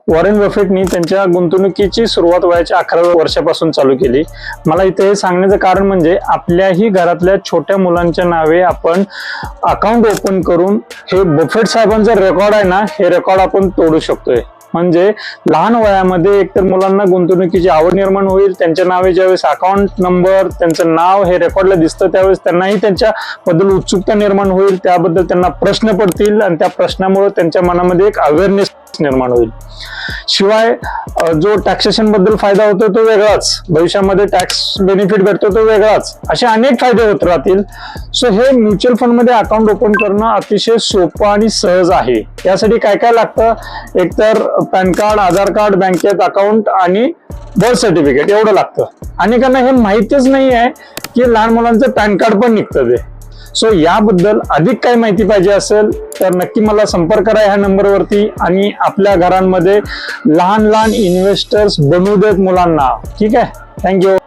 Warren बफेटनी त्यांच्या गुंतवणुकीची सुरुवात वयाच्या 11व्या वर्षापासून चालू केली। मला इथे हे सांगण्याचं कारण म्हणजे आपल्याही घरातल्या छोट्या मुलांच्या नावे आपण अकाउंट ओपन करून हे बफेट साहेबांचं रेकॉर्ड आहे ना, हे रेकॉर्ड आपण तोडू शकतोय। म्हणजे लहान वयामध्ये एकतर मुलांना गुंतवणुकीची आवड निर्माण होईल, त्यांच्या नावे ज्यावेळेस अकाउंट नंबर, त्यांचं नाव हे रेकॉर्डला दिसतं त्यावेळेस त्यांनाही त्यांच्याबद्दल उत्सुकता निर्माण होईल, त्याबद्दल त्यांना प्रश्न पडतील आणि त्या प्रश्नामुळे त्यांच्या मनामध्ये एक अवेअरनेस निर्माण होईल। शिवाय जो टॅक्सेशन बद्दल फायदा होतो तो वेगळाच, भविष्यामध्ये टॅक्स बेनिफिट भेटतो तो वेगळाच, असे अनेक फायदे होत राहतील। सो हे म्युच्युअल फंड मध्ये अकाउंट ओपन करणं अतिशय सोपं आणि सहज आहे। यासाठी काय काय लागतं, एकतर पॅन कार्ड, आधार कार्ड, बँकेत अकाउंट आणि बर्थ सर्टिफिकेट एवढं लागतं। अनेकांना हे माहितीच नाही आहे की लहान मुलांचं पॅन कार्ड पण निघतं ते। सो याबद्दल अधिक काही माहिती पाहिजे असेल तर नक्की मला संपर्क करा ह्या नंबरवरती आणि आपल्या घरांमध्ये लहान लहान इन्व्हेस्टर्स बनवू देत मुलांना। ठीक आहे, थँक्यू।